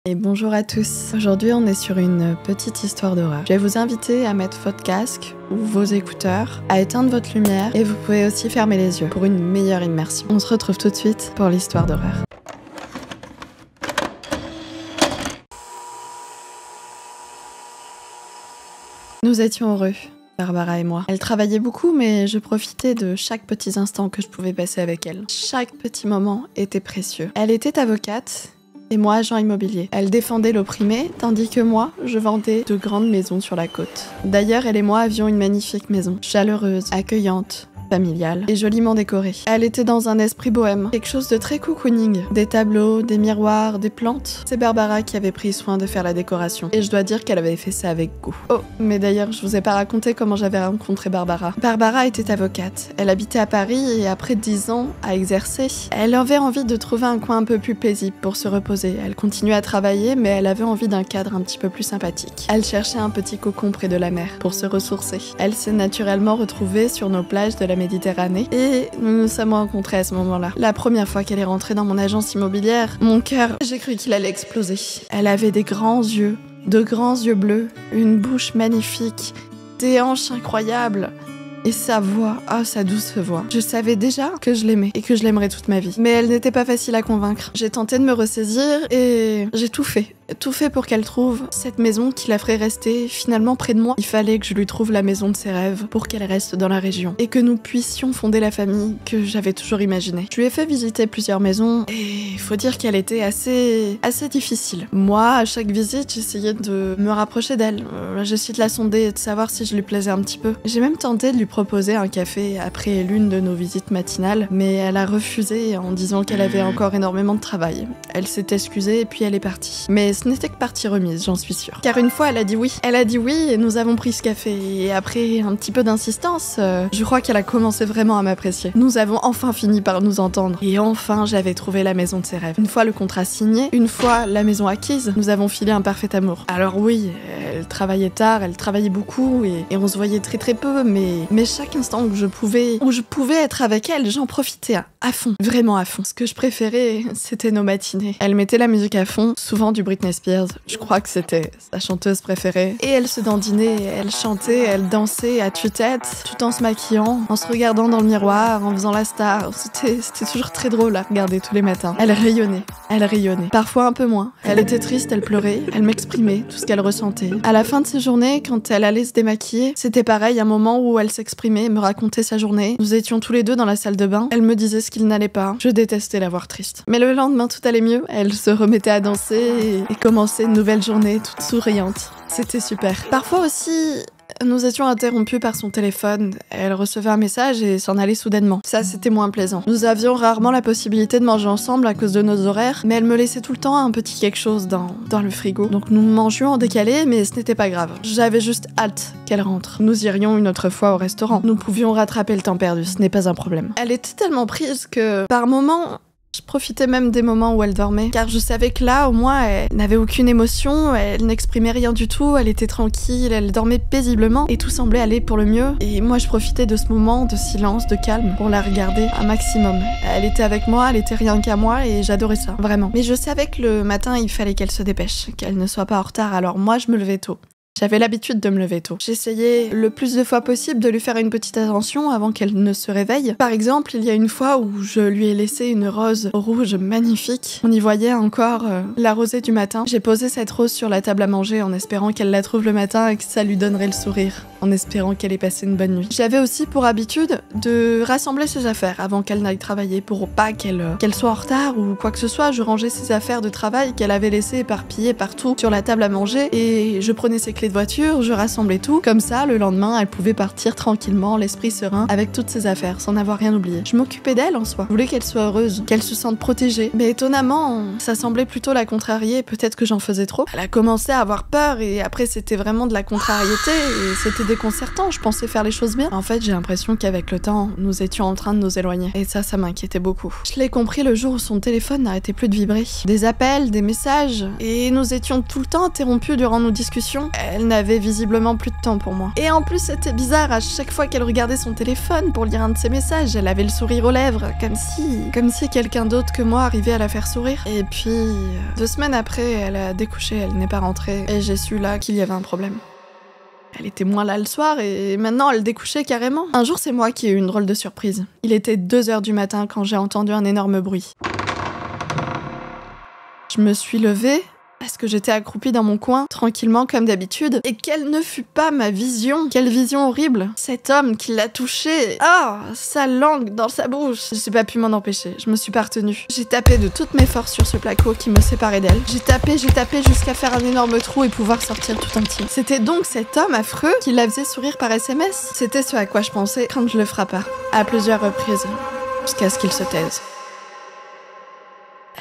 Et bonjour à tous. Aujourd'hui, on est sur une petite histoire d'horreur. Je vais vous inviter à mettre votre casque ou vos écouteurs, à éteindre votre lumière et vous pouvez aussi fermer les yeux pour une meilleure immersion. On se retrouve tout de suite pour l'histoire d'horreur. Nous étions heureux, Barbara et moi. Elle travaillait beaucoup, mais je profitais de chaque petit instant que je pouvais passer avec elle. Chaque petit moment était précieux. Elle était avocate et moi agent immobilier. Elle défendait l'opprimé, tandis que moi, je vendais de grandes maisons sur la côte. D'ailleurs, elle et moi avions une magnifique maison, chaleureuse, accueillante, familiale et joliment décorée. Elle était dans un esprit bohème, quelque chose de très cocooning. Des tableaux, des miroirs, des plantes. C'est Barbara qui avait pris soin de faire la décoration. Et je dois dire qu'elle avait fait ça avec goût. Oh, mais d'ailleurs, je vous ai pas raconté comment j'avais rencontré Barbara. Barbara était avocate. Elle habitait à Paris et après 10 ans à exercer, elle avait envie de trouver un coin un peu plus paisible pour se reposer. Elle continuait à travailler, mais elle avait envie d'un cadre un petit peu plus sympathique. Elle cherchait un petit cocon près de la mer pour se ressourcer. Elle s'est naturellement retrouvée sur nos plages de la Méditerranée et nous nous sommes rencontrés à ce moment-là. La première fois qu'elle est rentrée dans mon agence immobilière, mon cœur, j'ai cru qu'il allait exploser. Elle avait des grands yeux, de grands yeux bleus, une bouche magnifique, des hanches incroyables. Et sa voix, sa douce voix. Je savais déjà que je l'aimais et que je l'aimerais toute ma vie. Mais elle n'était pas facile à convaincre. J'ai tenté de me ressaisir et j'ai tout fait. Tout fait pour qu'elle trouve cette maison qui la ferait rester finalement près de moi. Il fallait que je lui trouve la maison de ses rêves pour qu'elle reste dans la région et que nous puissions fonder la famille que j'avais toujours imaginée. Je lui ai fait visiter plusieurs maisons et il faut dire qu'elle était assez difficile. Moi, à chaque visite, j'essayais de me rapprocher d'elle. J'essayais de la sonder et de savoir si je lui plaisais un petit peu. J'ai même tenté de lui proposer un café après l'une de nos visites matinales, mais elle a refusé en disant qu'elle avait encore énormément de travail. Elle s'est excusée et puis elle est partie. Mais ce n'était que partie remise, j'en suis sûre. Car une fois, elle a dit oui. Elle a dit oui et nous avons pris ce café. Et après un petit peu d'insistance, je crois qu'elle a commencé vraiment à m'apprécier. Nous avons enfin fini par nous entendre. Et enfin, j'avais trouvé la maison de ses rêves. Une fois le contrat signé, une fois la maison acquise, nous avons filé un parfait amour. Alors oui, elle travaillait tard, elle travaillait beaucoup et on se voyait très très peu, mais chaque instant où je pouvais être avec elle, j'en profitais à fond, vraiment à fond. Ce que je préférais, c'était nos matinées. Elle mettait la musique à fond, souvent du Britney Spears, je crois que c'était sa chanteuse préférée. Et elle se dandinait, elle chantait, elle dansait à tue-tête, tout en se maquillant, en se regardant dans le miroir, en faisant la star. C'était toujours très drôle à regarder tous les matins. Elle rayonnait. Parfois un peu moins. Elle était triste, elle pleurait, elle m'exprimait tout ce qu'elle ressentait. À la fin de ses journées, quand elle allait se démaquiller, c'était pareil, un moment où elle s'exprimait, me racontait sa journée. Nous étions tous les deux dans la salle de bain. Elle me disait ce qu'il n'allait pas. Je détestais la voir triste. Mais le lendemain, tout allait mieux. Elle se remettait à danser et commençait une nouvelle journée toute souriante. C'était super. Parfois aussi, nous étions interrompus par son téléphone. Elle recevait un message et s'en allait soudainement. Ça, c'était moins plaisant. Nous avions rarement la possibilité de manger ensemble à cause de nos horaires, mais elle me laissait tout le temps un petit quelque chose dans le frigo. Donc nous mangions en décalé, mais ce n'était pas grave. J'avais juste hâte qu'elle rentre. Nous irions une autre fois au restaurant. Nous pouvions rattraper le temps perdu, ce n'est pas un problème. Elle était tellement prise que, par moments, je profitais même des moments où elle dormait, car je savais que là, au moins, elle n'avait aucune émotion, elle n'exprimait rien du tout, elle était tranquille, elle dormait paisiblement, et tout semblait aller pour le mieux. Et moi, je profitais de ce moment de silence, de calme, pour la regarder un maximum. Elle était avec moi, elle était rien qu'à moi, et j'adorais ça, vraiment. Mais je savais que le matin, il fallait qu'elle se dépêche, qu'elle ne soit pas en retard, alors moi, je me levais tôt. J'avais l'habitude de me lever tôt. J'essayais le plus de fois possible de lui faire une petite attention avant qu'elle ne se réveille. Par exemple, il y a une fois où je lui ai laissé une rose rouge magnifique. On y voyait encore la rosée du matin. J'ai posé cette rose sur la table à manger en espérant qu'elle la trouve le matin et que ça lui donnerait le sourire, en espérant qu'elle ait passé une bonne nuit. J'avais aussi pour habitude de rassembler ses affaires avant qu'elle n'aille travailler pour pas qu'elle soit en retard ou quoi que ce soit. Je rangeais ses affaires de travail qu'elle avait laissées éparpillées partout sur la table à manger et je prenais ses clés de voiture, je rassemblais tout. Comme ça, le lendemain, elle pouvait partir tranquillement, l'esprit serein, avec toutes ses affaires, sans avoir rien oublié. Je m'occupais d'elle en soi. Je voulais qu'elle soit heureuse, qu'elle se sente protégée. Mais étonnamment, ça semblait plutôt la contrarier. Peut-être que j'en faisais trop. Elle a commencé à avoir peur et après, c'était vraiment de la contrariété et c'était déconcertant, je pensais faire les choses bien. En fait, j'ai l'impression qu'avec le temps, nous étions en train de nous éloigner. Et ça m'inquiétait beaucoup. Je l'ai compris le jour où son téléphone n'arrêtait plus de vibrer. Des appels, des messages, et nous étions tout le temps interrompus durant nos discussions. Elle n'avait visiblement plus de temps pour moi. Et en plus, c'était bizarre, à chaque fois qu'elle regardait son téléphone pour lire un de ses messages, elle avait le sourire aux lèvres, comme si quelqu'un d'autre que moi arrivait à la faire sourire. Et puis, 2 semaines après, elle a découché, elle n'est pas rentrée, et j'ai su là qu'il y avait un problème. Elle était moins là le soir et maintenant elle découchait carrément. Un jour, c'est moi qui ai eu une drôle de surprise. Il était 2h du matin quand j'ai entendu un énorme bruit. Je me suis levée parce que j'étais accroupie dans mon coin, tranquillement comme d'habitude, et quelle ne fut pas ma vision. Quelle vision horrible. Cet homme qui l'a touchée. Ah, sa langue dans sa bouche. J'ai pas pu m'en empêcher, je me suis pas retenue. J'ai tapé de toutes mes forces sur ce placo qui me séparait d'elle. J'ai tapé jusqu'à faire un énorme trou et pouvoir sortir tout entier. C'était donc cet homme affreux qui la faisait sourire par SMS. C'était ce à quoi je pensais quand je le frappa, à plusieurs reprises, jusqu'à ce qu'il se taise.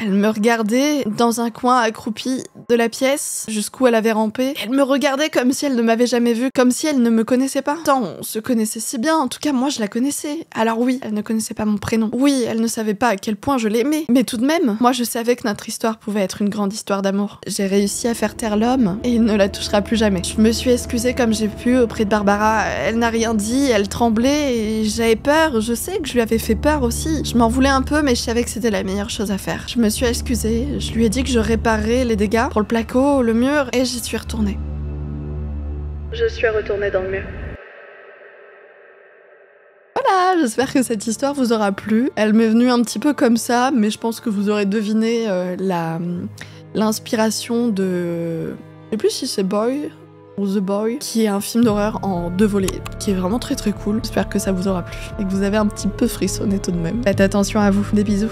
Elle me regardait dans un coin accroupi de la pièce, jusqu'où elle avait rampé. Elle me regardait comme si elle ne m'avait jamais vue, comme si elle ne me connaissait pas. Tant on se connaissait si bien, en tout cas moi je la connaissais. Alors oui, elle ne connaissait pas mon prénom. Oui, elle ne savait pas à quel point je l'aimais. Mais tout de même, moi je savais que notre histoire pouvait être une grande histoire d'amour. J'ai réussi à faire taire l'homme, et il ne la touchera plus jamais. Je me suis excusée comme j'ai pu auprès de Barbara. Elle n'a rien dit, elle tremblait, et j'avais peur. Je sais que je lui avais fait peur aussi. Je m'en voulais un peu, mais je savais que c'était la meilleure chose à faire. Je me suis excusée, je lui ai dit que je réparerais les dégâts pour le placo, le mur, et j'y suis retournée. Je suis retournée dans le mur. Voilà, j'espère que cette histoire vous aura plu. Elle m'est venue un petit peu comme ça, mais je pense que vous aurez deviné l'inspiration de... Je sais plus si c'est Boy ou The Boy, qui est un film d'horreur en 2 volets, qui est vraiment très très cool. J'espère que ça vous aura plu et que vous avez un petit peu frissonné tout de même. Faites attention à vous, des bisous.